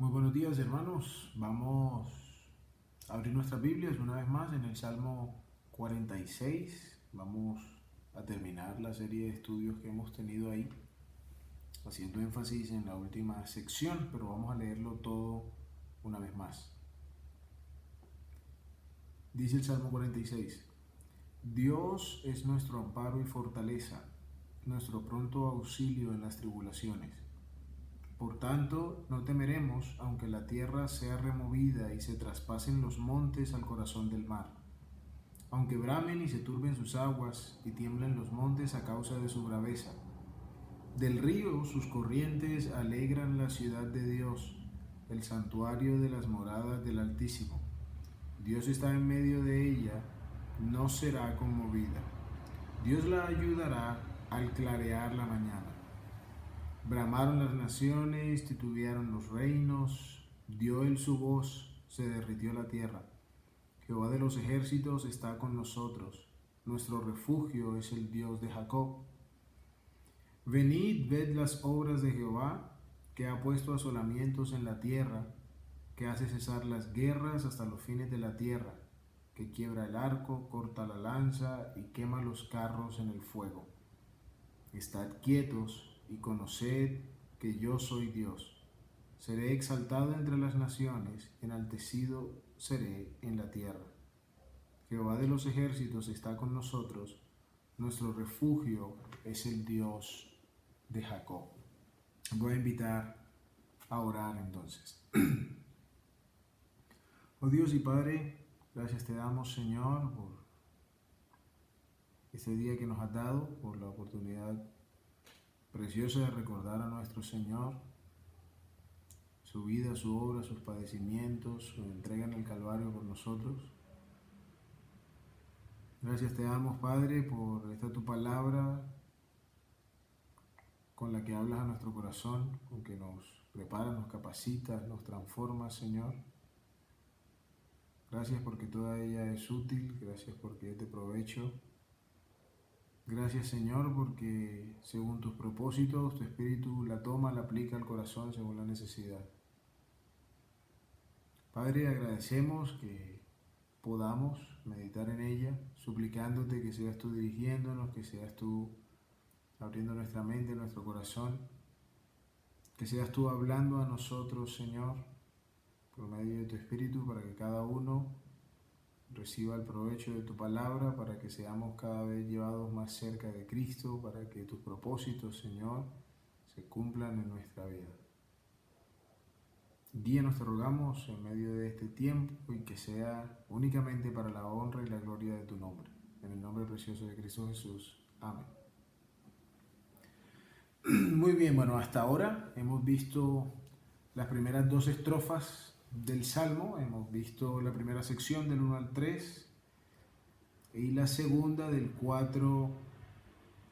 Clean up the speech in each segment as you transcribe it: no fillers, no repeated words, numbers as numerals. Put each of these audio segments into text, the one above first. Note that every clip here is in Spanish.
Muy buenos días, hermanos. Vamos a abrir nuestras Biblias una vez más en el Salmo 46. Vamos a terminar la serie de estudios que hemos tenido ahí, haciendo énfasis en la última sección, pero vamos a leerlo todo una vez más. Dice el Salmo 46: Dios es nuestro amparo y fortaleza, nuestro pronto auxilio en las tribulaciones. Por tanto, no temeremos, aunque la tierra sea removida y se traspasen los montes al corazón del mar, aunque bramen y se turben sus aguas y tiemblen los montes a causa de su braveza. Del río sus corrientes alegran la ciudad de Dios, el santuario de las moradas del Altísimo. Dios está en medio de ella, no será conmovida. Dios la ayudará al clarear la mañana. Bramaron las naciones, titubearon los reinos, dio él su voz, se derritió la tierra. Jehová de los ejércitos está con nosotros, nuestro refugio es el Dios de Jacob. Venid, ved las obras de Jehová, que ha puesto asolamientos en la tierra, que hace cesar las guerras hasta los fines de la tierra, que quiebra el arco, corta la lanza y quema los carros en el fuego. Estad quietos y conoced que yo soy Dios. Seré exaltado entre las naciones, enaltecido seré en la tierra. Jehová de los ejércitos está con nosotros, nuestro refugio es el Dios de Jacob. Voy a invitar a orar entonces. Oh Dios y Padre, gracias te damos, Señor, por este día que nos has dado, por la oportunidad preciosa de recordar a nuestro Señor, su vida, su obra, sus padecimientos, su entrega en el Calvario por nosotros. Gracias te damos, Padre, por esta tu palabra con la que hablas a nuestro corazón, con que nos preparas, nos capacitas, nos transformas, Señor. Gracias porque toda ella es útil, gracias porque es de provecho. Gracias, Señor, porque según tus propósitos, tu Espíritu la toma, la aplica al corazón según la necesidad. Padre, agradecemos que podamos meditar en ella, suplicándote que seas tú dirigiéndonos, que seas tú abriendo nuestra mente, nuestro corazón, que seas tú hablando a nosotros, Señor, por medio de tu Espíritu, para que cada uno reciba el provecho de tu palabra, para que seamos cada vez llevados más cerca de Cristo, para que tus propósitos, Señor, se cumplan en nuestra vida. Guíanos, te rogamos, en medio de este tiempo y que sea únicamente para la honra y la gloria de tu nombre. En el nombre precioso de Cristo Jesús. Amén. Muy bien, bueno, hasta ahora hemos visto las primeras dos estrofas del Salmo, hemos visto la primera sección del 1 al 3 y la segunda del 4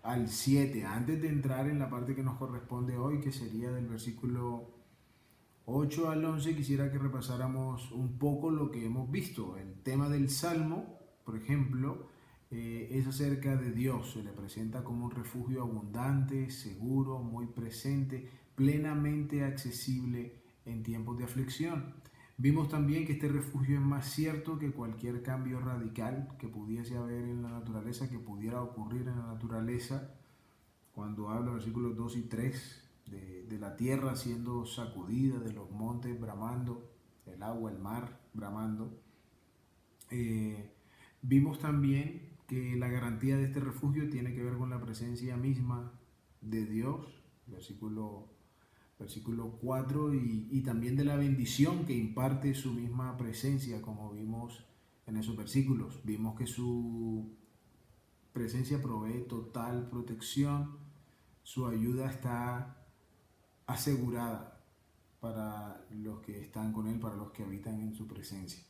al 7, antes de entrar en la parte que nos corresponde hoy, que sería del versículo 8 al 11, quisiera que repasáramos un poco lo que hemos visto. El tema del Salmo, por ejemplo, es acerca de Dios. Se le presenta como un refugio abundante, seguro, muy presente, plenamente accesible en tiempos de aflicción. Vimos también que este refugio es más cierto que cualquier cambio radical que pudiese haber en la naturaleza, que pudiera ocurrir en la naturaleza, cuando habla versículos 2 y 3 de la tierra siendo sacudida, de los montes bramando, el agua, el mar bramando. Vimos también que la garantía de este refugio tiene que ver con la presencia misma de Dios, versículo 4, y también de la bendición que imparte su misma presencia, como vimos en esos versículos. Vimos que su presencia provee total protección, su ayuda está asegurada para los que están con Él, para los que habitan en su presencia.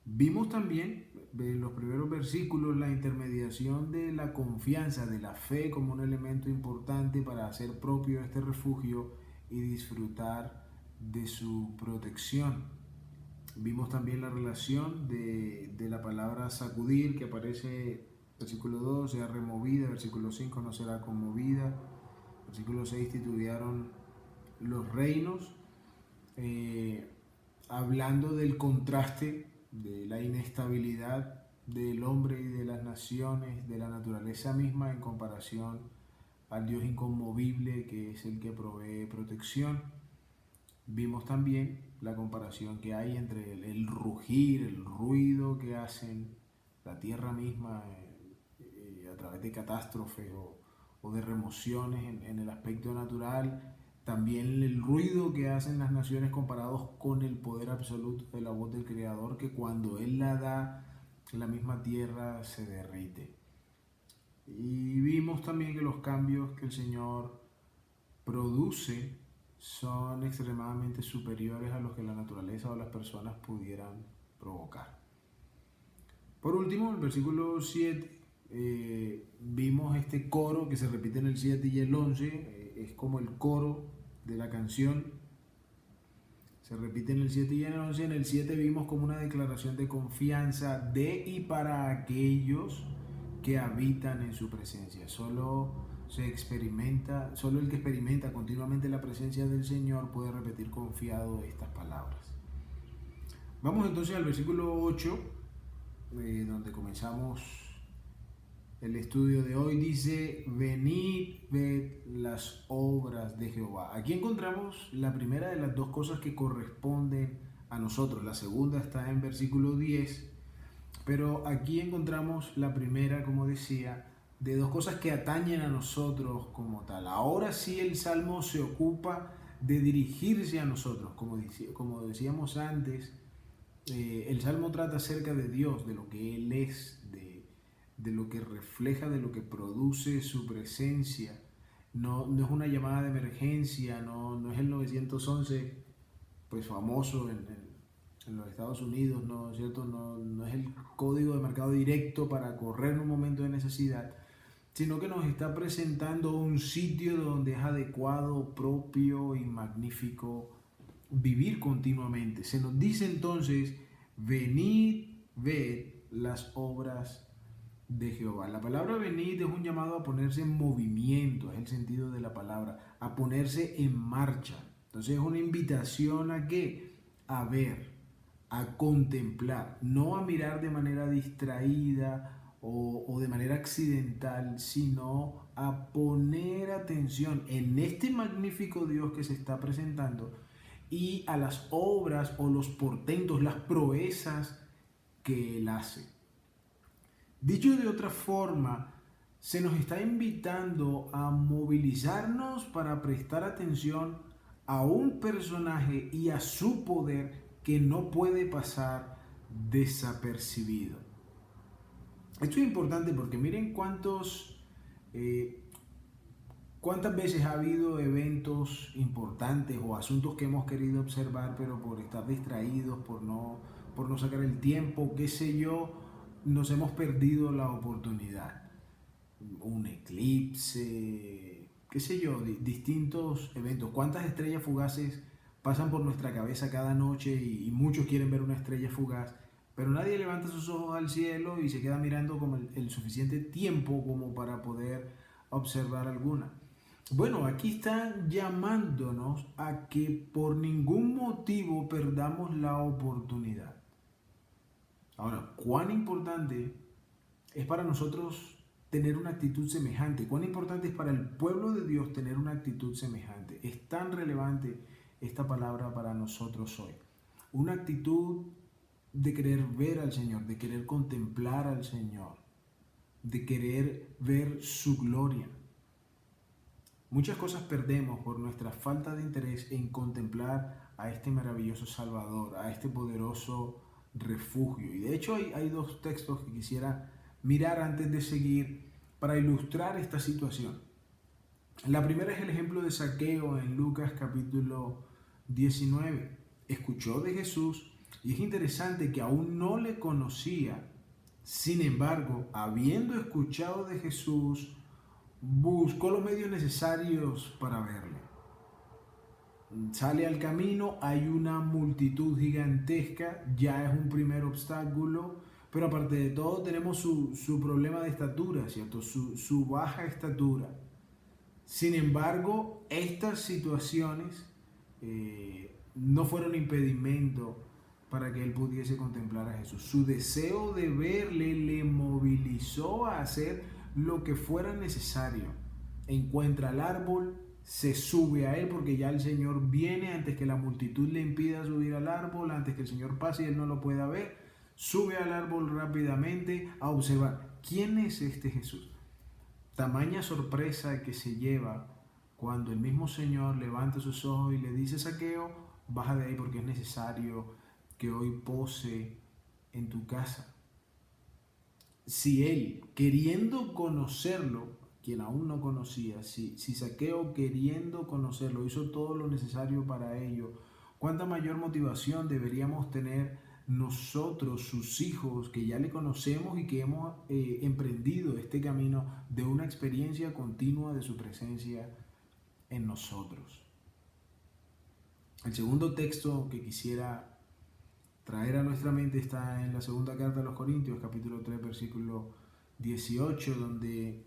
Vimos también en los primeros versículos la intermediación de la confianza, de la fe como un elemento importante para hacer propio este refugio y disfrutar de su protección. Vimos también la relación de la palabra sacudir, que aparece versículo 2, sea removida, versículo 5, no será conmovida, versículo 6, titubearon los reinos. eh, hablando del contraste, de la inestabilidad del hombre y de las naciones, de la naturaleza misma en comparación al Dios inconmovible que es el que provee protección. Vimos también la comparación que hay entre el rugir, el ruido que hacen la tierra misma a través de catástrofes o de remociones en el aspecto natural, también el ruido que hacen las naciones comparados con el poder absoluto de la voz del Creador, que cuando Él la da, la misma tierra se derrite. Y vimos también que los cambios que el Señor produce son extremadamente superiores a los que la naturaleza o las personas pudieran provocar. Por último, en el versículo 7 vimos este coro que se repite en el 7 y el 11, es como el coro de la canción, se repite en el 7 y en el 11. En el 7 vimos como una declaración de confianza de y para aquellos que habitan en su presencia. Solo el que experimenta continuamente la presencia del Señor puede repetir confiado estas palabras. Vamos entonces al versículo 8, donde comenzamos el estudio de hoy. Dice: venid, ved las obras de Jehová. Aquí encontramos la primera de las dos cosas que corresponden a nosotros. La segunda está en versículo 10, pero aquí encontramos la primera, como decía, de dos cosas que atañen a nosotros como tal. Ahora sí el Salmo se ocupa de dirigirse a nosotros. Como decíamos antes, el Salmo trata acerca de Dios, de lo que Él es, de lo que refleja, de lo que produce su presencia. No es una llamada de emergencia, no es el 911, pues famoso en los Estados Unidos, ¿no es cierto? No es el código de mercado directo para correr en un momento de necesidad, sino que nos está presentando un sitio donde es adecuado, propio y magnífico vivir continuamente. Se nos dice entonces: venid, ved las obras de Jehová. La palabra venid es un llamado a ponerse en movimiento, es el sentido de la palabra, a ponerse en marcha. Entonces es una invitación a ¿qué? A ver, a contemplar, no a mirar de manera distraída o de manera accidental, sino a poner atención en este magnífico Dios que se está presentando y a las obras o los portentos, las proezas que Él hace. Dicho de otra forma, se nos está invitando a movilizarnos para prestar atención a un personaje y a su poder que no puede pasar desapercibido. Esto es importante porque miren cuántas veces ha habido eventos importantes o asuntos que hemos querido observar, pero por estar distraídos, por no sacar el tiempo, qué sé yo, nos hemos perdido la oportunidad. Un eclipse, qué sé yo, distintos eventos. ¿Cuántas estrellas fugaces pasan por nuestra cabeza cada noche y muchos quieren ver una estrella fugaz, pero nadie levanta sus ojos al cielo y se queda mirando como el suficiente tiempo como para poder observar alguna? Bueno, aquí están llamándonos a que por ningún motivo perdamos la oportunidad. Ahora, ¿cuán importante es para nosotros tener una actitud semejante? ¿Cuán importante es para el pueblo de Dios tener una actitud semejante? Es tan relevante esta palabra para nosotros hoy. Una actitud de querer ver al Señor, de querer contemplar al Señor, de querer ver su gloria. Muchas cosas perdemos por nuestra falta de interés en contemplar a este maravilloso Salvador, a este poderoso refugio. Y de hecho hay dos textos que quisiera mirar antes de seguir para ilustrar esta situación. La primera es el ejemplo de Zaqueo en Lucas capítulo 19. Escuchó de Jesús y es interesante que aún no le conocía. Sin embargo, habiendo escuchado de Jesús, buscó los medios necesarios para verle. Sale al camino, hay una multitud gigantesca, ya es un primer obstáculo, pero aparte de todo tenemos su problema de estatura, ¿cierto? Su baja estatura. Sin embargo, estas situaciones no fueron impedimento para que él pudiese contemplar a Jesús. Su deseo de verle le movilizó a hacer lo que fuera necesario. Encuentra el árbol, se sube a él porque ya el Señor viene antes que la multitud le impida subir al árbol, antes que el Señor pase y él no lo pueda ver. Sube al árbol rápidamente a observar quién es este Jesús. Tamaña sorpresa que se lleva cuando el mismo Señor levanta sus ojos y le dice: Zaqueo, baja de ahí porque es necesario que hoy pose en tu casa. Si él, queriendo conocerlo, quien aún no conocía, si Zaqueo, queriendo conocerlo, hizo todo lo necesario para ello, ¿cuánta mayor motivación deberíamos tener nosotros, sus hijos, que ya le conocemos y que hemos emprendido este camino de una experiencia continua de su presencia en nosotros? El segundo texto que quisiera traer a nuestra mente está en la segunda carta a los Corintios, capítulo 3, versículo 18, donde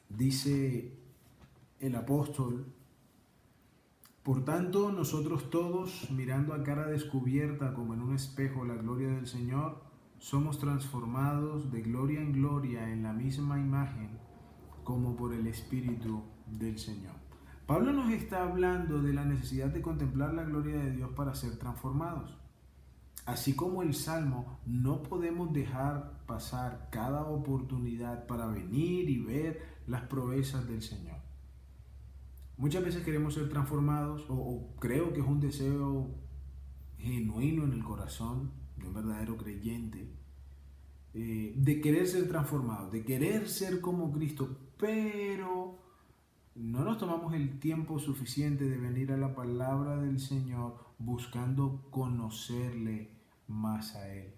dice el apóstol: por tanto, nosotros todos, mirando a cara descubierta como en un espejo la gloria del Señor, somos transformados de gloria en gloria en la misma imagen como por el Espíritu del Señor. Pablo nos está hablando de la necesidad de contemplar la gloria de Dios para ser transformados. Así como el Salmo, no podemos dejar pasar cada oportunidad para venir y ver las proezas del Señor. Muchas veces queremos ser transformados, o creo que es un deseo genuino en el corazón de un verdadero creyente, de querer ser transformados, de querer ser como Cristo, pero no nos tomamos el tiempo suficiente de venir a la palabra del Señor buscando conocerle más a Él,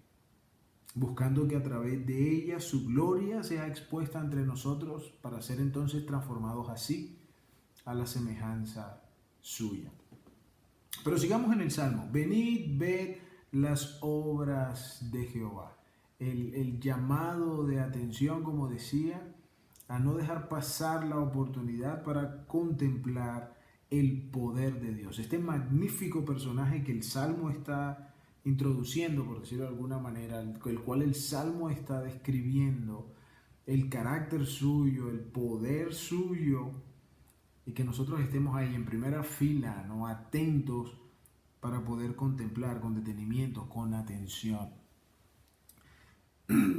buscando que a través de ella su gloria sea expuesta entre nosotros para ser entonces transformados así a la semejanza suya. Pero sigamos en el Salmo. Venid, ved las obras de Jehová. El llamado de atención, como decía, a no dejar pasar la oportunidad para contemplar el poder de Dios. Este magnífico personaje que el Salmo está introduciendo, por decirlo de alguna manera, el cual el Salmo está describiendo, el carácter suyo, el poder suyo, y que nosotros estemos ahí en primera fila, ¿no?, atentos para poder contemplar con detenimiento, con atención.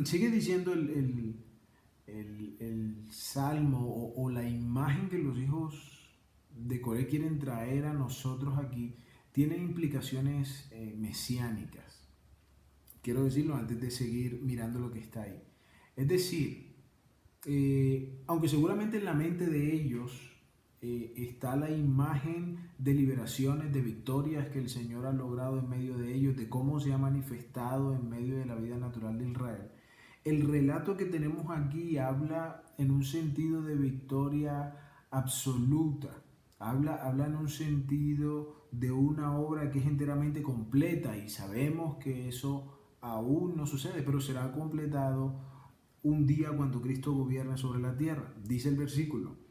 Sigue diciendo el salmo o la imagen que los hijos de Coré quieren traer a nosotros aquí, tiene implicaciones mesiánicas. Quiero decirlo antes de seguir mirando lo que está ahí. Es decir, aunque seguramente en la mente de ellos está la imagen de liberaciones, de victorias que el Señor ha logrado en medio de ellos, de cómo se ha manifestado en medio de la vida natural de Israel. El relato que tenemos aquí habla en un sentido de victoria absoluta, habla en un sentido de una obra que es enteramente completa, y sabemos que eso aún no sucede, pero será completado un día cuando Cristo gobierne sobre la tierra. Dice el versículo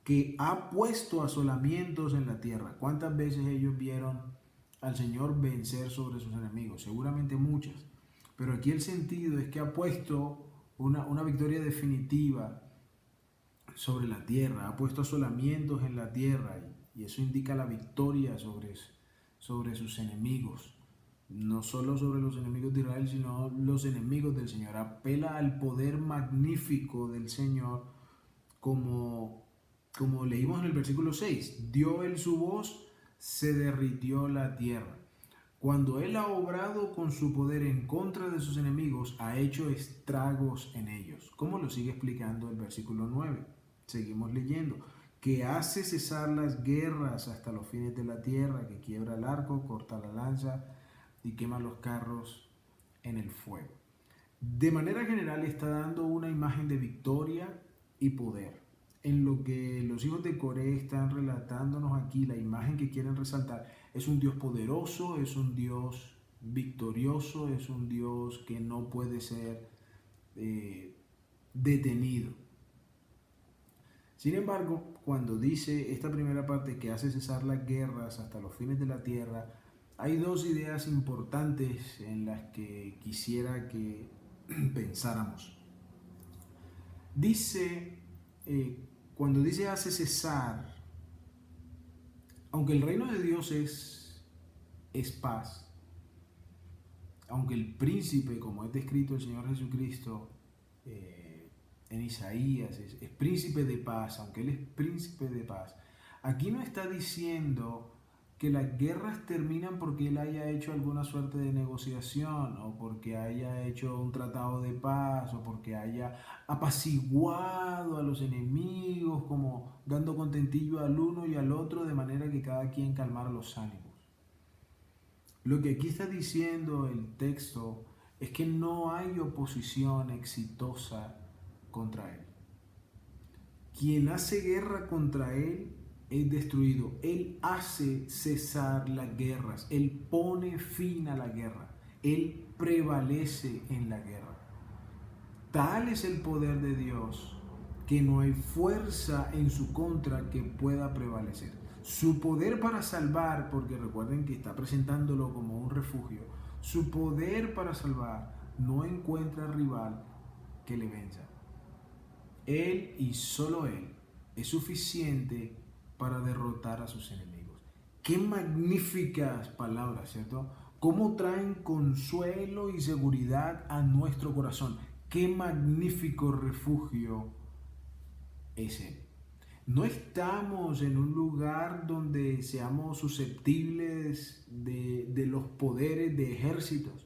que ha puesto asolamientos en la tierra. ¿Cuántas veces ellos vieron al Señor vencer sobre sus enemigos? Seguramente muchas. Pero aquí el sentido es que ha puesto una victoria definitiva sobre la tierra, ha puesto asolamientos en la tierra, y eso indica la victoria sobre sus enemigos. No solo sobre los enemigos de Israel, sino los enemigos del Señor. Apela al poder magnífico del Señor, como leímos en el versículo 6. Dio él su voz, se derritió la tierra. Cuando Él ha obrado con su poder en contra de sus enemigos, ha hecho estragos en ellos. ¿Cómo lo sigue explicando el versículo 9? Seguimos leyendo. Que hace cesar las guerras hasta los fines de la tierra, que quiebra el arco, corta la lanza y quema los carros en el fuego. De manera general está dando una imagen de victoria y poder. En lo que los hijos de Coré están relatándonos aquí, la imagen que quieren resaltar es un Dios poderoso, es un Dios victorioso, es un Dios que no puede ser detenido. Sin embargo, cuando dice esta primera parte que hace cesar las guerras hasta los fines de la tierra, hay dos ideas importantes en las que quisiera que pensáramos. Dice, cuando dice hace cesar, aunque el reino de Dios es paz, aunque el príncipe, como es descrito el Señor Jesucristo en Isaías, es príncipe de paz, aunque Él es príncipe de paz, aquí no está diciendo que las guerras terminan porque Él haya hecho alguna suerte de negociación, o porque haya hecho un tratado de paz, o porque haya apaciguado a los enemigos, como dando contentillo al uno y al otro, de manera que cada quien calmara los ánimos. Lo que aquí está diciendo el texto es que no hay oposición exitosa contra Él. Quien hace guerra contra Él es destruido. Él hace cesar las guerras. Él pone fin a la guerra. Él prevalece en la guerra. Tal es el poder de Dios que no hay fuerza en su contra que pueda prevalecer. Su poder para salvar, porque recuerden que está presentándolo como un refugio, su poder para salvar no encuentra rival que le venza. Él y solo Él es suficiente para derrotar a sus enemigos. Qué magníficas palabras, ¿cierto? Cómo traen consuelo y seguridad a nuestro corazón. Qué magnífico refugio es Él. No estamos en un lugar donde seamos susceptibles de los poderes de ejércitos.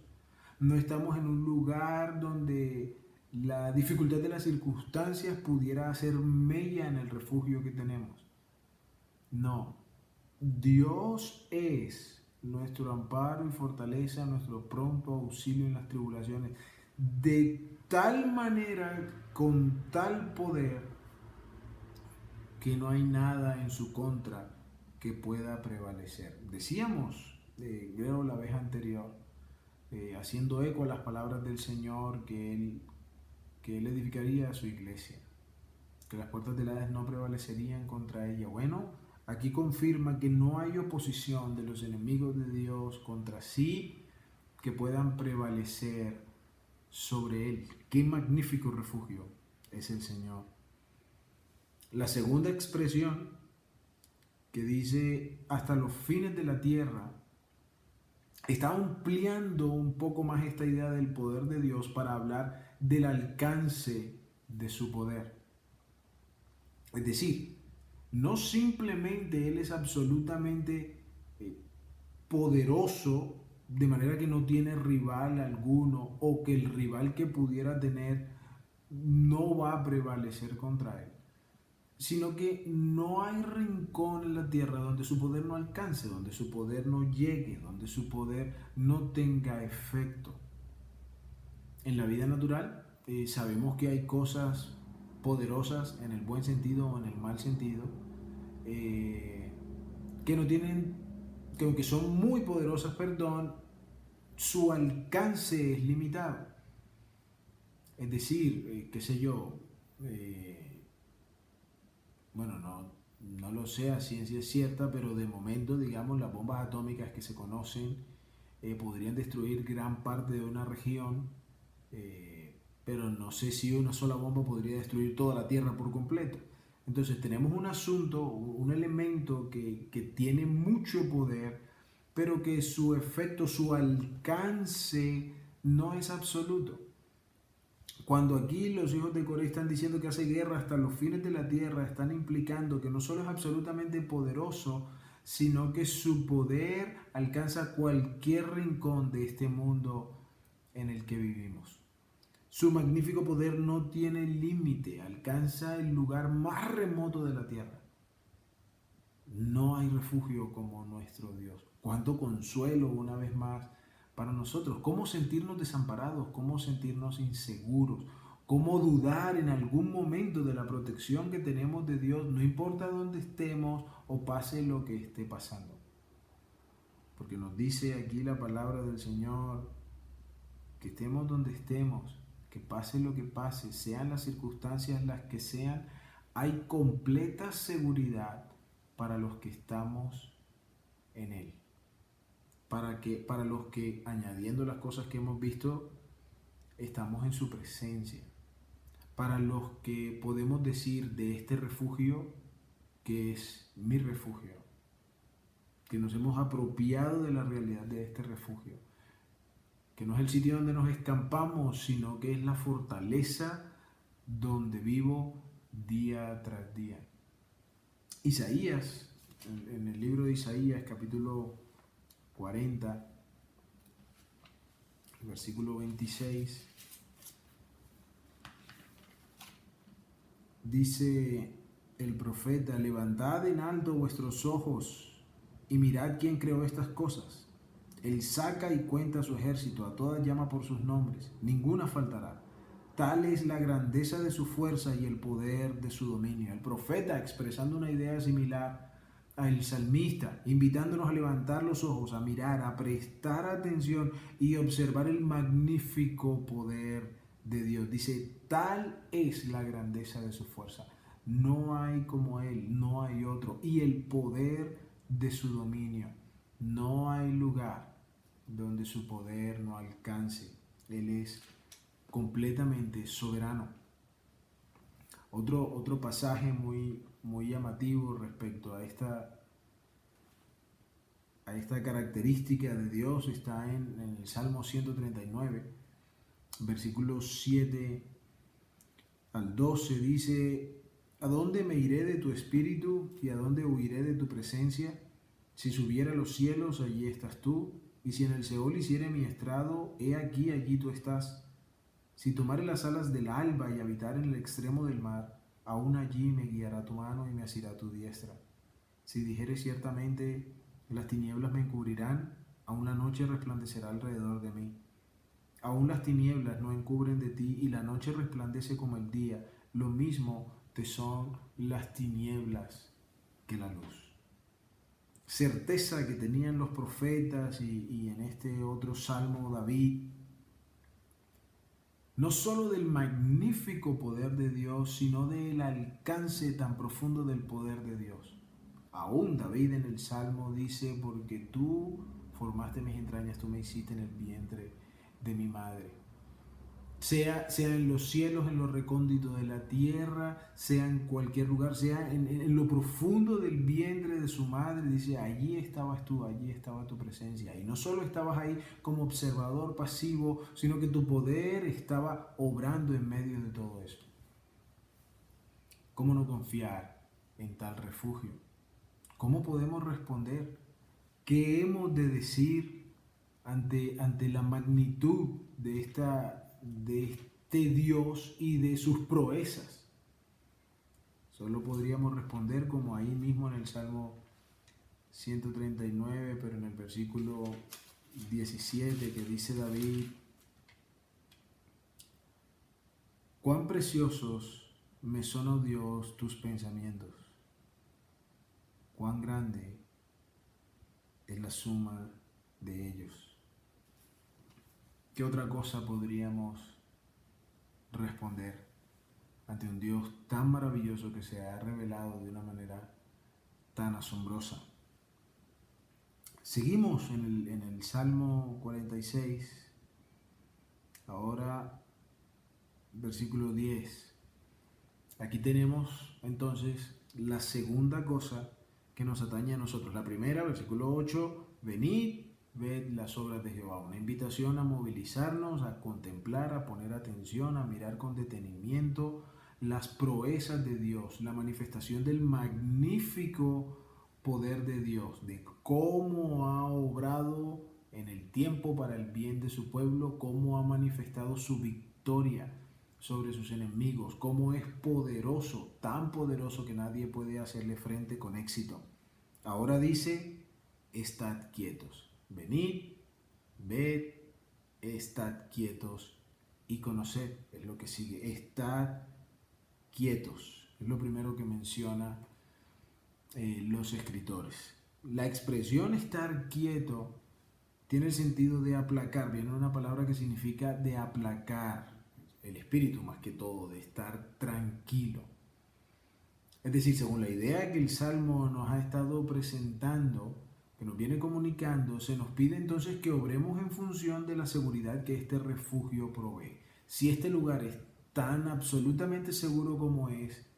No estamos en un lugar donde la dificultad de las circunstancias pudiera hacer mella en el refugio que tenemos. No, Dios es nuestro amparo y fortaleza, nuestro pronto auxilio en las tribulaciones. De tal manera, con tal poder, que no hay nada en su contra que pueda prevalecer. Decíamos, creo la vez anterior, haciendo eco a las palabras del Señor, que Él edificaría a su iglesia, que las puertas del Hades no prevalecerían contra ella. Bueno, aquí confirma que no hay oposición de los enemigos de Dios contra sí que puedan prevalecer sobre Él. Qué magnífico refugio es el Señor. La segunda expresión, que dice hasta los fines de la tierra, está ampliando un poco más esta idea del poder de Dios para hablar del alcance de su poder. Es decir, no simplemente Él es absolutamente poderoso, de manera que no tiene rival alguno, o que el rival que pudiera tener no va a prevalecer contra Él, sino que no hay rincón en la tierra donde su poder no alcance, donde su poder no llegue, donde su poder no tenga efecto. En la vida natural sabemos que hay cosas poderosas en el buen sentido o en el mal sentido, que no tienen, que aunque son muy poderosas, su alcance es limitado. Es decir, qué sé yo, bueno, no lo sé a ciencia cierta, pero de momento, digamos, las bombas atómicas que se conocen podrían destruir gran parte de una región, pero no sé si una sola bomba podría destruir toda la Tierra por completo. Entonces tenemos un asunto, un elemento que tiene mucho poder, pero que su efecto, su alcance no es absoluto. Cuando aquí los hijos de Coré están diciendo que hace guerra hasta los fines de la tierra, están implicando que no solo es absolutamente poderoso, sino que su poder alcanza cualquier rincón de este mundo en el que vivimos. Su magnífico poder no tiene límite, alcanza el lugar más remoto de la tierra. No hay refugio como nuestro Dios. Cuánto consuelo, una vez más, para nosotros. Cómo sentirnos desamparados, cómo sentirnos inseguros, cómo dudar en algún momento de la protección que tenemos de Dios, no importa dónde estemos o pase lo que esté pasando. Porque nos dice aquí la palabra del Señor, que estemos donde estemos, que pase lo que pase, sean las circunstancias las que sean, hay completa seguridad para los que estamos en Él. Para los que, añadiendo las cosas que hemos visto, estamos en su presencia. Para los que podemos decir de este refugio que es mi refugio, que nos hemos apropiado de la realidad de este refugio, que no es el sitio donde nos escampamos, sino que es la fortaleza donde vivo día tras día. Isaías, en el libro de Isaías, capítulo 40, versículo 26, dice el profeta: levantad en alto vuestros ojos y mirad quién creó estas cosas. Él saca y cuenta a su ejército, a todas llama por sus nombres, ninguna faltará. Tal es la grandeza de su fuerza y el poder de su dominio. El profeta expresando una idea similar al salmista, invitándonos a levantar los ojos, a mirar, a prestar atención y observar el magnífico poder de Dios. Dice, tal es la grandeza de su fuerza. No hay como Él, no hay otro. Y el poder de su dominio. No hay lugar donde su poder no alcance. Él es completamente soberano. Otro pasaje muy llamativo respecto a esta característica de Dios está en el Salmo 139, versículos 7 al 12. Dice: ¿a dónde me iré de tu espíritu y a dónde huiré de tu presencia? Si subiera a los cielos, allí estás tú, y si en el Seol hiciere mi estrado, he aquí, allí tú estás. Si tomare las alas del alba y habitar en el extremo del mar, aún allí me guiará tu mano y me asirá tu diestra. Si dijere ciertamente, las tinieblas me encubrirán, aún la noche resplandecerá alrededor de mí. Aún las tinieblas no encubren de ti y la noche resplandece como el día. Lo mismo te son las tinieblas que la luz. Certeza que tenían los profetas y en este otro salmo David, no solo del magnífico poder de Dios, sino del alcance tan profundo del poder de Dios. Aún David en el Salmo dice: porque tú formaste mis entrañas, tú me hiciste en el vientre de mi madre. Sea en los cielos, en lo recóndito de la tierra, sea en cualquier lugar, sea en lo profundo del vientre de su madre, dice: allí estabas tú, allí estaba tu presencia. Y no solo estabas ahí como observador pasivo, sino que tu poder estaba obrando en medio de todo esto. ¿Cómo no confiar en tal refugio? ¿Cómo podemos responder? ¿Qué hemos de decir ante la magnitud de este Dios y de sus proezas? Solo podríamos responder como ahí mismo en el Salmo 139, pero en el versículo 17, que dice David: cuán preciosos me son, oh Dios, tus pensamientos, cuán grande es la suma de ellos. ¿Qué otra cosa podríamos responder ante un Dios tan maravilloso que se ha revelado de una manera tan asombrosa? Seguimos en el Salmo 46, ahora versículo 10. Aquí tenemos entonces la segunda cosa que nos atañe a nosotros. La primera, versículo 8, venid, ved las obras de Jehová. Una invitación a movilizarnos, a contemplar, a poner atención, a mirar con detenimiento las proezas de Dios, la manifestación del magnífico poder de Dios, de cómo ha obrado en el tiempo para el bien de su pueblo, cómo ha manifestado su victoria sobre sus enemigos, cómo es poderoso, tan poderoso que nadie puede hacerle frente con éxito. Ahora dice: estad quietos, venid, ved, estad quietos y conoced. Es lo que sigue: estad quietos. Es lo primero que menciona los escritores. La expresión estar quieto tiene el sentido de aplacar. Viene una palabra que significa de aplacar el espíritu, más que todo, de estar tranquilo. Es decir, según la idea que el Salmo nos ha estado presentando, que nos viene comunicando, se nos pide entonces que obremos en función de la seguridad que este refugio provee. Si este lugar es tan absolutamente seguro como es,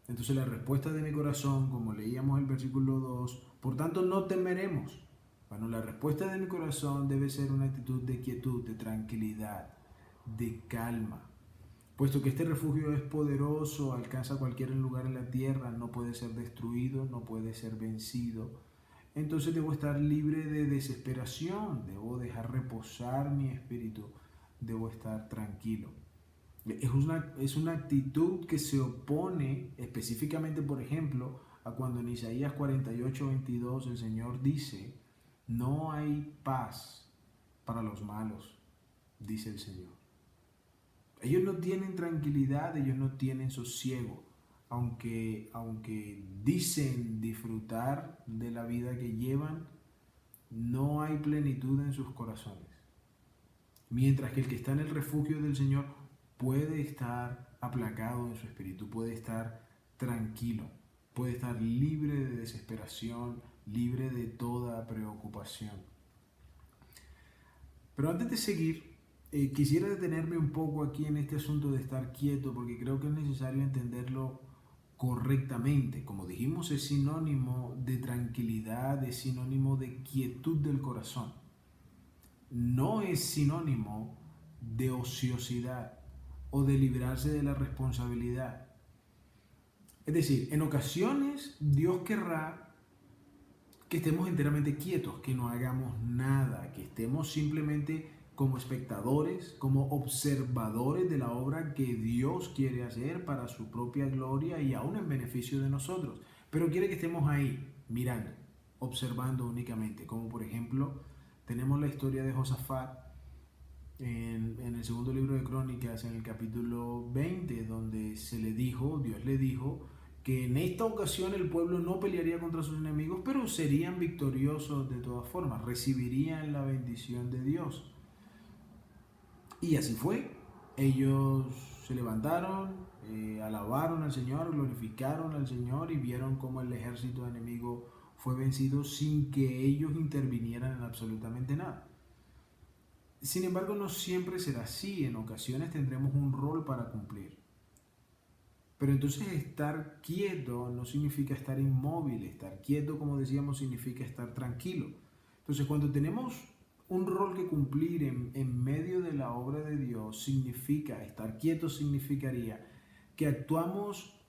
entonces la respuesta de mi corazón, como leíamos el versículo 2, por tanto no temeremos. Bueno, la respuesta de mi corazón debe ser una actitud de quietud, de tranquilidad, de calma. Puesto que este refugio es poderoso, alcanza cualquier lugar en la tierra, no puede ser destruido, no puede ser vencido. Entonces debo estar libre de desesperación, debo dejar reposar mi espíritu, debo estar tranquilo. Es una actitud que se opone específicamente, por ejemplo, a cuando en Isaías 48:22 el Señor dice, no hay paz para los malos, dice el Señor. Ellos no tienen tranquilidad, ellos no tienen sosiego, aunque dicen disfrutar de la vida que llevan, no hay plenitud en sus corazones. Mientras que el que está en el refugio del Señor puede estar aplacado en su espíritu, puede estar tranquilo, puede estar libre de desesperación, libre de toda preocupación. Pero antes de seguir, quisiera detenerme un poco aquí en este asunto de estar quieto, porque creo que es necesario entenderlo correctamente. Como dijimos, es sinónimo de tranquilidad, es sinónimo de quietud del corazón. No es sinónimo de ociosidad o de librarse de la responsabilidad. Es decir, en ocasiones Dios querrá que estemos enteramente quietos, que no hagamos nada, que estemos simplemente como espectadores, como observadores de la obra que Dios quiere hacer para su propia gloria y aún en beneficio de nosotros. Pero quiere que estemos ahí, mirando, observando únicamente, como por ejemplo tenemos la historia de Josafat en el segundo libro de Crónicas, en el capítulo 20, donde Dios le dijo, que en esta ocasión el pueblo no pelearía contra sus enemigos, pero serían victoriosos de todas formas, recibirían la bendición de Dios. Y así fue. Ellos se levantaron, alabaron al Señor, glorificaron al Señor y vieron cómo el ejército enemigo fue vencido sin que ellos intervinieran en absolutamente nada. Sin embargo, no siempre será así. En ocasiones tendremos un rol para cumplir. Pero entonces estar quieto no significa estar inmóvil. Estar quieto, como decíamos, significa estar tranquilo. Entonces, cuando tenemos un rol que cumplir en medio de la obra de Dios, significa, estar quieto significaría que actuamos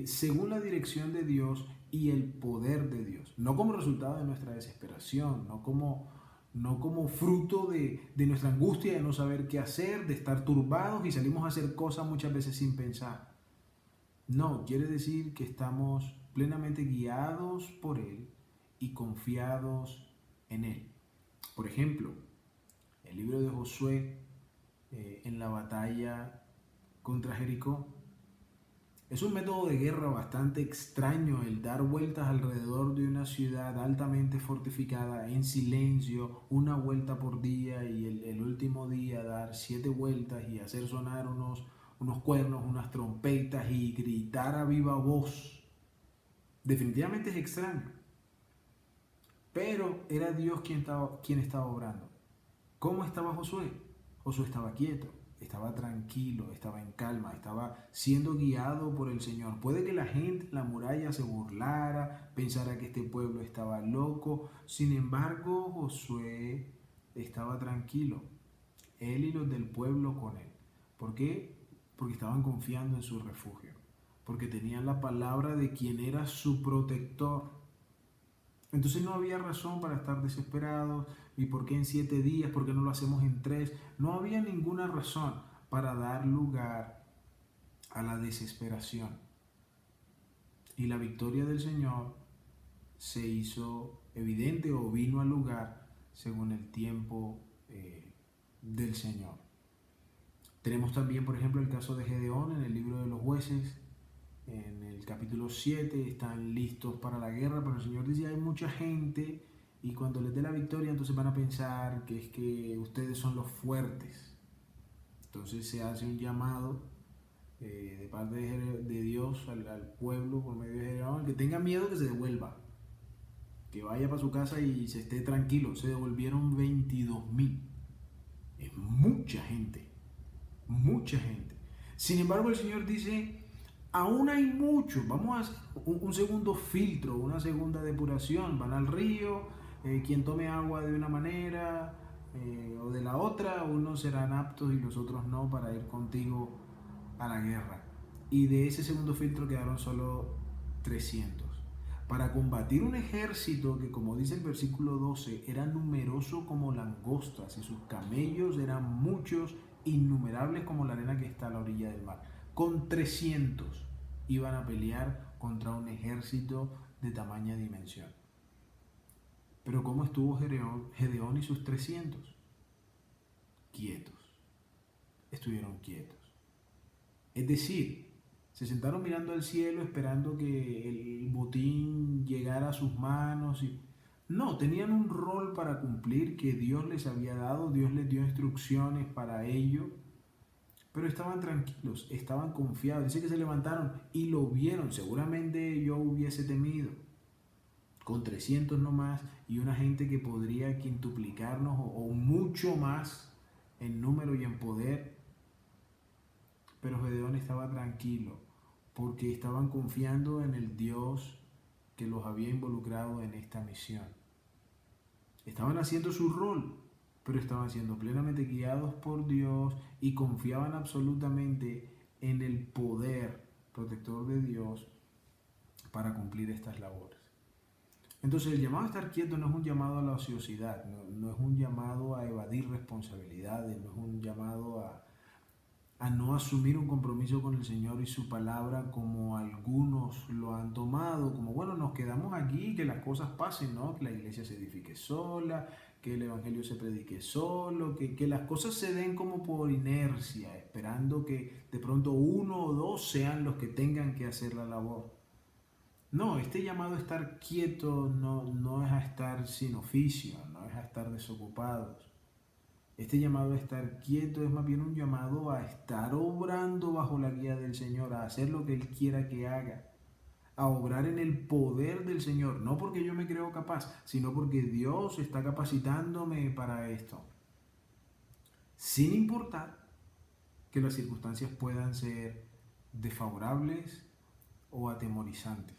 según la dirección de Dios y el poder de Dios. No como resultado de nuestra desesperación, no como fruto de nuestra angustia de no saber qué hacer, de estar turbados y salimos a hacer cosas muchas veces sin pensar. No, quiere decir que estamos plenamente guiados por Él y confiados en Él. Por ejemplo, el libro de Josué en la batalla contra Jericó es un método de guerra bastante extraño el dar vueltas alrededor de una ciudad altamente fortificada en silencio, una vuelta por día y el último día dar 7 vueltas y hacer sonar unos cuernos, unas trompetas y gritar a viva voz. Definitivamente es extraño. Pero era Dios quien estaba obrando. ¿Cómo estaba Josué? Josué estaba quieto, estaba tranquilo, estaba en calma, estaba siendo guiado por el Señor. Puede que la gente en la muralla se burlara, pensara que este pueblo estaba loco. Sin embargo, Josué estaba tranquilo. Él y los del pueblo con él. ¿Por qué? Porque estaban confiando en su refugio. Porque tenían la palabra de quien era su protector. Entonces no había razón para estar desesperados. ¿Y por qué en 7 días? ¿Por qué no lo hacemos en 3? No había ninguna razón para dar lugar a la desesperación. Y la victoria del Señor se hizo evidente o vino al lugar según el tiempo del Señor. Tenemos también, por ejemplo, el caso de Gedeón en el libro de los jueces. En el capítulo 7 están listos para la guerra, pero el Señor dice, hay mucha gente y cuando les dé la victoria entonces van a pensar que es que ustedes son los fuertes. Entonces se hace un llamado de parte de Dios al pueblo por medio de Gedeón. El que tenga miedo, que se devuelva, que vaya para su casa y se esté tranquilo. Se devolvieron 22.000. Es mucha gente, mucha gente. Sin embargo, el Señor dice, aún hay muchos, vamos a hacer un segundo filtro, una segunda depuración. Van al río, quien tome agua de una manera o de la otra, unos serán aptos y los otros no para ir contigo a la guerra. Y de ese segundo filtro quedaron solo 300. Para combatir un ejército que, como dice el versículo 12, era numeroso como langostas y sus camellos eran muchos, innumerables como la arena que está a la orilla del mar. Con 300 iban a pelear contra un ejército de tamaña dimensión. Pero ¿cómo estuvo Gedeón y sus 300? Quietos. Estuvieron quietos. Es decir, se sentaron mirando al cielo esperando que el botín llegara a sus manos. No, tenían un rol para cumplir que Dios les había dado, Dios les dio instrucciones para ello, pero estaban tranquilos, estaban confiados. Dice que se levantaron y lo vieron. Seguramente yo hubiese temido. Con 300 nomás y una gente que podría quintuplicarnos o mucho más en número y en poder. Pero Gedeón estaba tranquilo porque estaban confiando en el Dios que los había involucrado en esta misión. Estaban haciendo su rol, pero estaban siendo plenamente guiados por Dios y confiaban absolutamente en el poder protector de Dios para cumplir estas labores. Entonces el llamado a estar quieto no es un llamado a la ociosidad, no es un llamado a evadir responsabilidades, no es un llamado a no asumir un compromiso con el Señor y su palabra como algunos lo han tomado, como bueno, nos quedamos aquí, que las cosas pasen, ¿no? Que la iglesia se edifique sola, que el evangelio se predique solo, que las cosas se den como por inercia, esperando que de pronto uno o dos sean los que tengan que hacer la labor. No, este llamado a estar quieto no es a estar sin oficio, no es a estar desocupados. Este llamado a estar quieto es más bien un llamado a estar obrando bajo la guía del Señor, a hacer lo que Él quiera que haga, a obrar en el poder del Señor, no porque yo me creo capaz, sino porque Dios está capacitándome para esto, sin importar que las circunstancias puedan ser desfavorables o atemorizantes.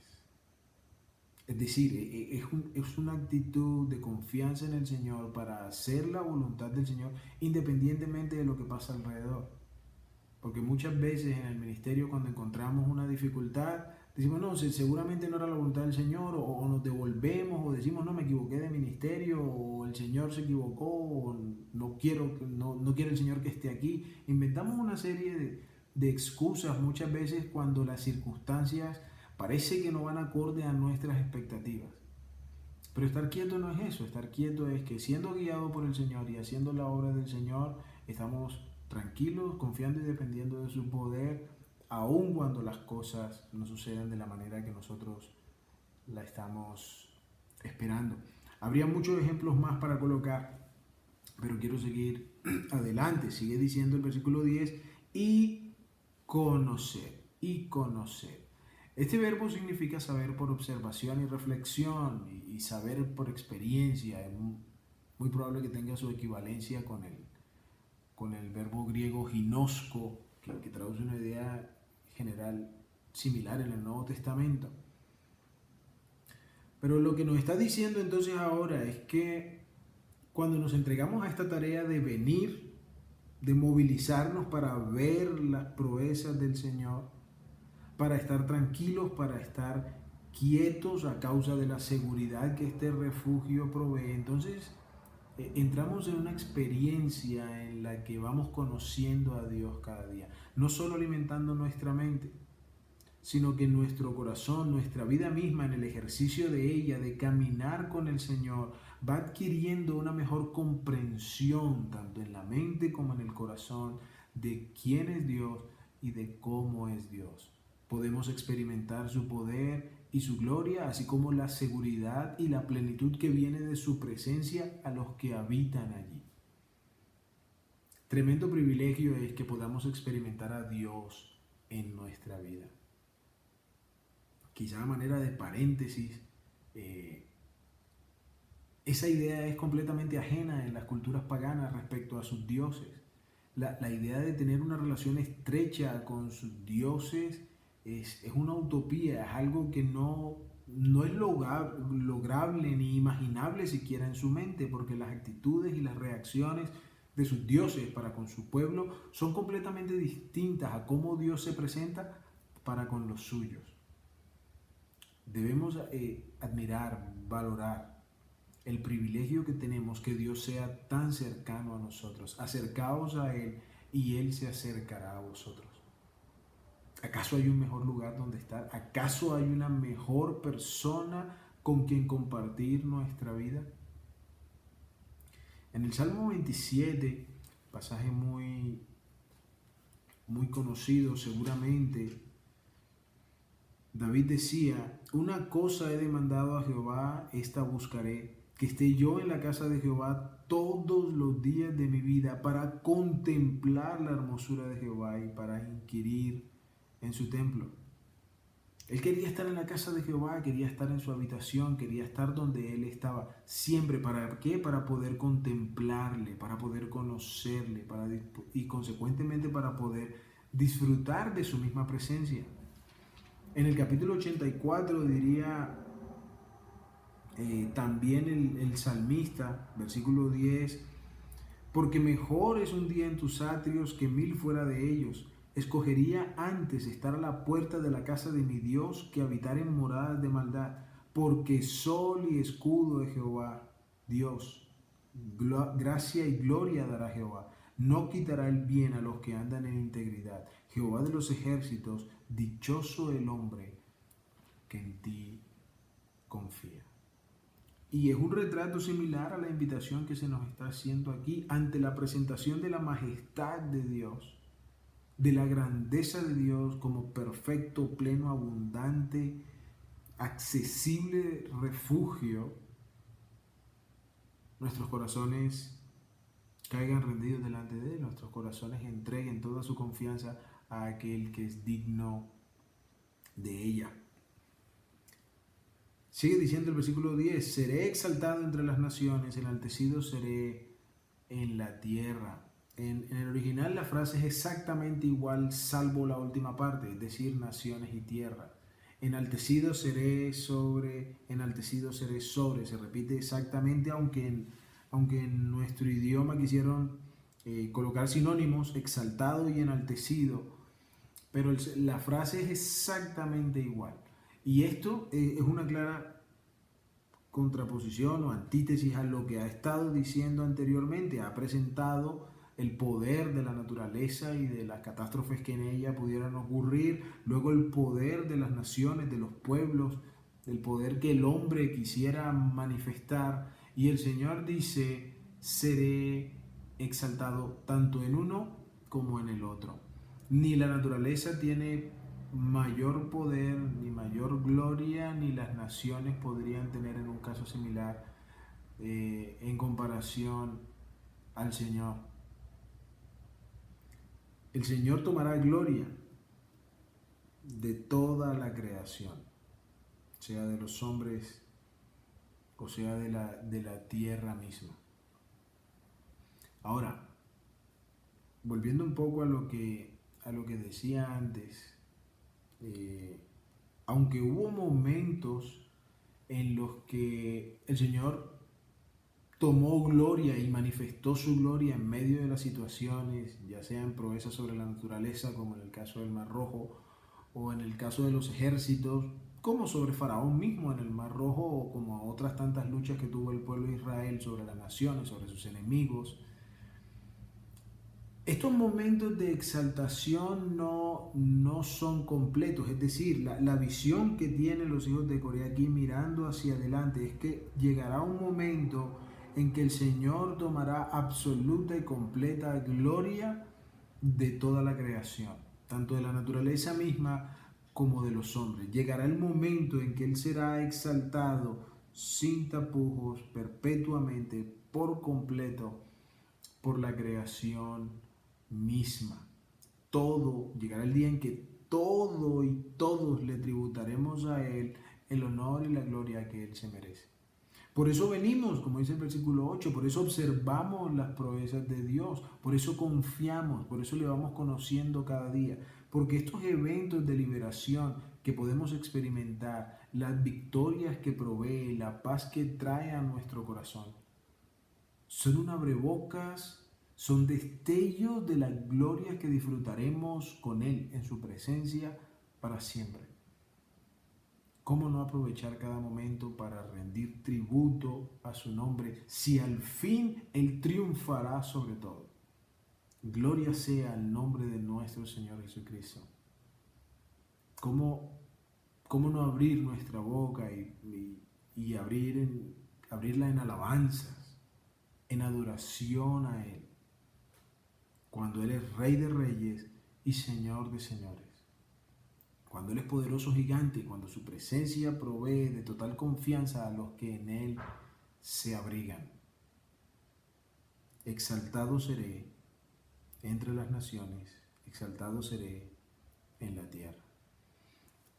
Es decir, es una actitud de confianza en el Señor para hacer la voluntad del Señor independientemente de lo que pasa alrededor. Porque muchas veces en el ministerio cuando encontramos una dificultad, decimos, no, seguramente no era la voluntad del Señor, o nos devolvemos, o decimos, no, me equivoqué de ministerio, o el Señor se equivocó, o no quiere el Señor que esté aquí. Inventamos una serie de excusas muchas veces cuando las circunstancias parece que no van acorde a nuestras expectativas. Pero estar quieto no es eso, estar quieto es que siendo guiado por el Señor y haciendo la obra del Señor, estamos tranquilos, confiando y dependiendo de su poder, aun cuando las cosas no sucedan de la manera que nosotros la estamos esperando. Habría muchos ejemplos más para colocar, pero quiero seguir adelante. Sigue diciendo el versículo 10, y conocer, y conocer. Este verbo significa saber por observación y reflexión y saber por experiencia. Es muy probable que tenga su equivalencia con el verbo griego ginosko, que traduce una idea general similar en el Nuevo Testamento. Pero lo que nos está diciendo entonces ahora es que cuando nos entregamos a esta tarea de venir, de movilizarnos para ver las proezas del Señor, para estar tranquilos, para estar quietos a causa de la seguridad que este refugio provee, entonces entramos en una experiencia en la que vamos conociendo a Dios cada día, no solo alimentando nuestra mente, sino que nuestro corazón, nuestra vida misma en el ejercicio de ella, de caminar con el Señor, va adquiriendo una mejor comprensión, tanto en la mente como en el corazón, de quién es Dios y de cómo es Dios. Podemos experimentar su poder y su gloria, así como la seguridad y la plenitud que viene de su presencia a los que habitan allí. Tremendo privilegio es que podamos experimentar a Dios en nuestra vida. Quizá a manera de paréntesis, esa idea es completamente ajena en las culturas paganas respecto a sus dioses. La idea de tener una relación estrecha con sus dioses es una utopía, es algo que no es lograble ni imaginable siquiera en su mente, porque las actitudes y las reacciones de sus dioses para con su pueblo son completamente distintas a cómo Dios se presenta para con los suyos. Debemos admirar, valorar el privilegio que tenemos que Dios sea tan cercano a nosotros. Acercaos a Él y Él se acercará a vosotros. ¿Acaso hay un mejor lugar donde estar? ¿Acaso hay una mejor persona con quien compartir nuestra vida? En el Salmo 27, pasaje muy conocido seguramente, David decía: una cosa he demandado a Jehová, esta buscaré, que esté yo en la casa de Jehová todos los días de mi vida, para contemplar la hermosura de Jehová y para inquirir en su templo. Él quería estar en la casa de Jehová, quería estar en su habitación, quería estar donde Él estaba. Siempre, ¿para qué? Para poder contemplarle, para poder conocerle, y consecuentemente para poder disfrutar de su misma presencia. En el capítulo 84 diría también el salmista, versículo 10, porque mejor es un día en tus atrios que 1000 fuera de ellos. Escogería antes estar a la puerta de la casa de mi Dios que habitar en moradas de maldad, porque sol y escudo de Jehová, Dios, gracia y gloria dará Jehová. No quitará el bien a los que andan en integridad. Jehová de los ejércitos, dichoso el hombre que en ti confía. Y es un retrato similar a la invitación que se nos está haciendo aquí ante la presentación de la majestad de Dios, de la grandeza de Dios como perfecto, pleno, abundante, accesible refugio. Nuestros corazones caigan rendidos delante de Él, nuestros corazones entreguen toda su confianza a aquel que es digno de ella. Sigue diciendo el versículo 10, seré exaltado entre las naciones, enaltecido seré en la tierra. En el original la frase es exactamente igual, salvo la última parte, es decir, naciones y tierra. Enaltecido seré sobre, se repite exactamente, aunque en nuestro idioma quisieron colocar sinónimos, exaltado y enaltecido, pero la frase es exactamente igual. Y esto es una clara contraposición o antítesis a lo que ha estado diciendo anteriormente. Ha presentado el poder de la naturaleza y de las catástrofes que en ella pudieran ocurrir, luego el poder de las naciones, de los pueblos, el poder que el hombre quisiera manifestar, y el Señor dice: seré exaltado tanto en uno como en el otro. Ni la naturaleza tiene mayor poder, ni mayor gloria, ni las naciones podrían tener en un caso similar en comparación al Señor. El Señor tomará gloria de toda la creación, sea de los hombres o sea de la tierra misma. Ahora, volviendo un poco a lo que decía antes, aunque hubo momentos en los que el Señor tomó gloria y manifestó su gloria en medio de las situaciones, ya sea en proezas sobre la naturaleza, como en el caso del Mar Rojo, o en el caso de los ejércitos, como sobre Faraón mismo en el Mar Rojo, o como otras tantas luchas que tuvo el pueblo de Israel sobre las naciones, sobre sus enemigos. Estos momentos de exaltación no son completos, es decir, la visión que tienen los hijos de Corea aquí mirando hacia adelante es que llegará un momento en que el Señor tomará absoluta y completa gloria de toda la creación, tanto de la naturaleza misma como de los hombres. Llegará el momento en que Él será exaltado sin tapujos, perpetuamente, por completo, por la creación misma. Llegará el día en que todo y todos le tributaremos a Él el honor y la gloria que Él se merece. Por eso venimos, como dice el versículo 8, por eso observamos las proezas de Dios, por eso confiamos, por eso le vamos conociendo cada día, porque estos eventos de liberación que podemos experimentar, las victorias que provee, la paz que trae a nuestro corazón, son un abrebocas, son destellos de la gloria que disfrutaremos con Él en su presencia para siempre. ¿Cómo no aprovechar cada momento para rendir tributo a su nombre si al fin Él triunfará sobre todo? Gloria sea al nombre de nuestro Señor Jesucristo. ¿Cómo no abrir nuestra boca y abrirla en alabanzas, en adoración a Él, cuando Él es Rey de Reyes y Señor de Señores? Cuando Él es poderoso gigante, cuando su presencia provee de total confianza a los que en Él se abrigan. Exaltado seré entre las naciones, exaltado seré en la tierra.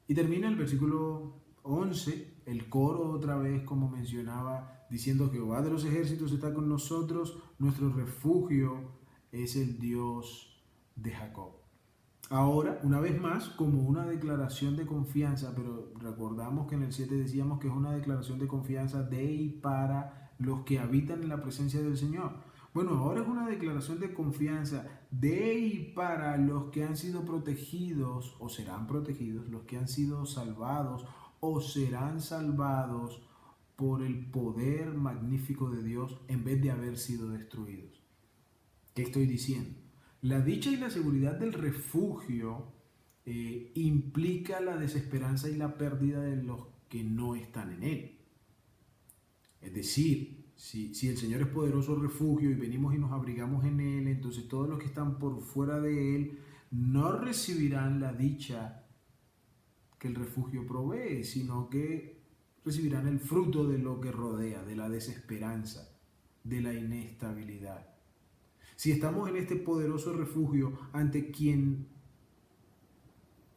Y termina el versículo 11, el coro otra vez, como mencionaba, diciendo: Jehová de los ejércitos está con nosotros, nuestro refugio es el Dios de Jacob. Ahora, una vez más, como una declaración de confianza, pero recordamos que en el 7 decíamos que es una declaración de confianza de y para los que habitan en la presencia del Señor. Bueno, ahora es una declaración de confianza de y para los que han sido protegidos o serán protegidos, los que han sido salvados o serán salvados por el poder magnífico de Dios en vez de haber sido destruidos. ¿Qué estoy diciendo? La dicha y la seguridad del refugio implica la desesperanza y la pérdida de los que no están en él. Es decir, si el Señor es poderoso refugio y venimos y nos abrigamos en Él, entonces todos los que están por fuera de Él no recibirán la dicha que el refugio provee, sino que recibirán el fruto de lo que rodea, de la desesperanza, de la inestabilidad. Si estamos en este poderoso refugio ante quien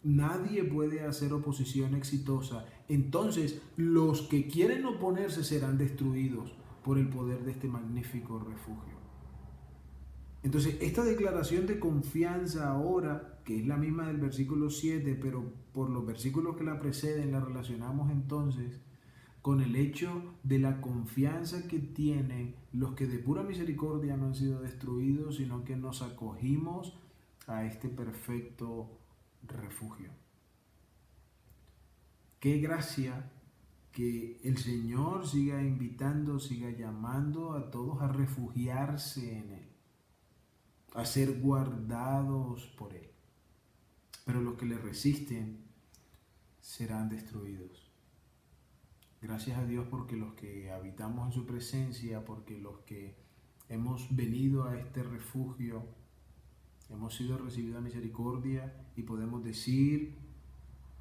nadie puede hacer oposición exitosa, entonces los que quieren oponerse serán destruidos por el poder de este magnífico refugio. Entonces, esta declaración de confianza ahora, que es la misma del versículo 7, pero por los versículos que la preceden, la relacionamos entonces con el hecho de la confianza que tienen los que de pura misericordia no han sido destruidos, sino que nos acogimos a este perfecto refugio. Qué gracia que el Señor siga invitando, siga llamando a todos a refugiarse en Él, a ser guardados por Él. Pero los que le resisten serán destruidos. Gracias a Dios porque los que habitamos en su presencia, porque los que hemos venido a este refugio, hemos sido recibidos a misericordia y podemos decir: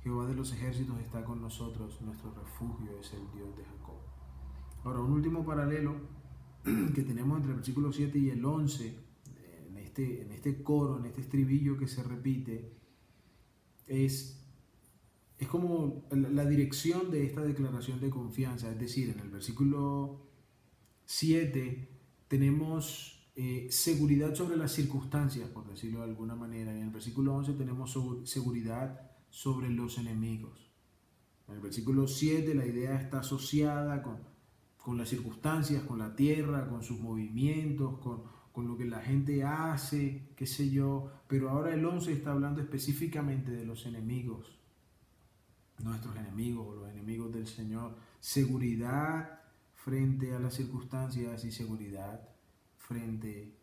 Jehová de los ejércitos está con nosotros, nuestro refugio es el Dios de Jacob. Ahora, un último paralelo que tenemos entre el versículo 7 y el 11, en este coro, en este estribillo que se repite, es como la dirección de esta declaración de confianza. Es decir, en el versículo 7 tenemos seguridad sobre las circunstancias, por decirlo de alguna manera. Y en el versículo 11 tenemos seguridad sobre los enemigos. En el versículo 7 la idea está asociada con las circunstancias, con la tierra, con sus movimientos, con lo que la gente hace, qué sé yo. Pero ahora el 11 está hablando específicamente de los enemigos, nuestros enemigos o los enemigos del Señor. Seguridad frente a las circunstancias y seguridad frente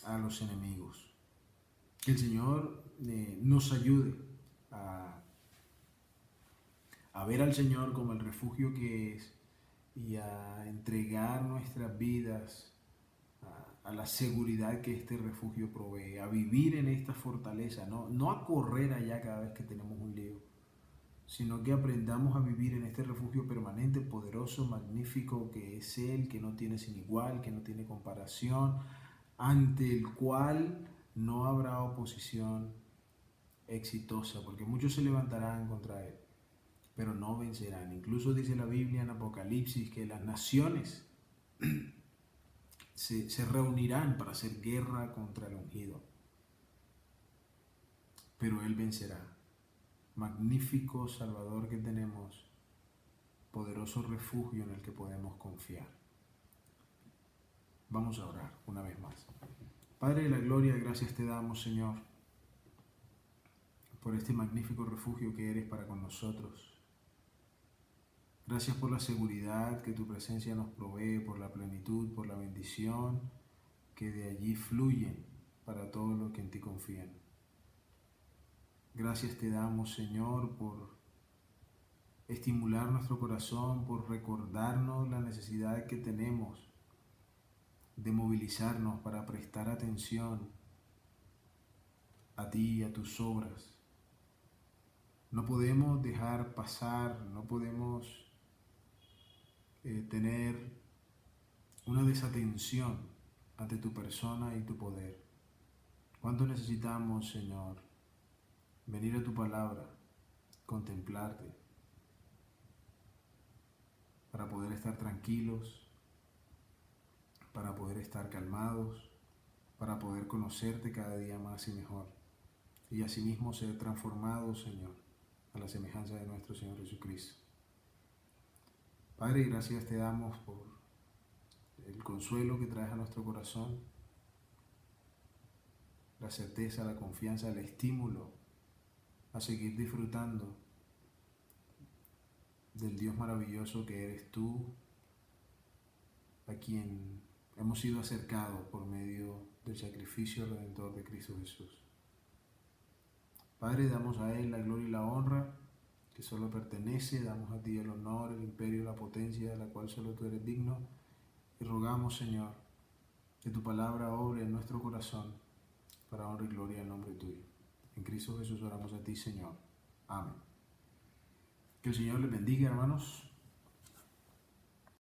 a los enemigos. Que el Señor nos ayude a ver al Señor como el refugio que es y a entregar nuestras vidas a la seguridad que este refugio provee, a vivir en esta fortaleza, no a correr allá cada vez que tenemos un lío, sino que aprendamos a vivir en este refugio permanente, poderoso, magnífico, que es Él, que no tiene sin igual, que no tiene comparación, ante el cual no habrá oposición exitosa, porque muchos se levantarán contra él, pero no vencerán. Incluso dice la Biblia en Apocalipsis que las naciones se reunirán para hacer guerra contra el ungido, pero él vencerá. Magnífico Salvador que tenemos, poderoso refugio en el que podemos confiar. Vamos a orar una vez más. Padre de la gloria, gracias te damos, Señor, por este magnífico refugio que eres para con nosotros. Gracias por la seguridad que tu presencia nos provee, por la plenitud, por la bendición que de allí fluyen para todos los que en ti confían. Gracias te damos, Señor, por estimular nuestro corazón, por recordarnos la necesidad que tenemos de movilizarnos para prestar atención a ti y a tus obras. No podemos dejar pasar, no podemos tener una desatención ante tu persona y tu poder. ¿Cuánto necesitamos, Señor, venir a tu palabra, contemplarte, para poder estar tranquilos, para poder estar calmados, para poder conocerte cada día más y mejor, y asimismo ser transformados, Señor, a la semejanza de nuestro Señor Jesucristo? Padre, gracias te damos por el consuelo que traes a nuestro corazón, la certeza, la confianza, el estímulo a seguir disfrutando del Dios maravilloso que eres tú, a quien hemos sido acercados por medio del sacrificio redentor de Cristo Jesús. Padre, damos a Él la gloria y la honra que solo pertenece, damos a ti el honor, el imperio y la potencia de la cual solo tú eres digno, y rogamos, Señor, que tu palabra obre en nuestro corazón para honra y gloria en nombre tuyo. En Cristo Jesús oramos a ti, Señor. Amén. Que el Señor les bendiga, hermanos.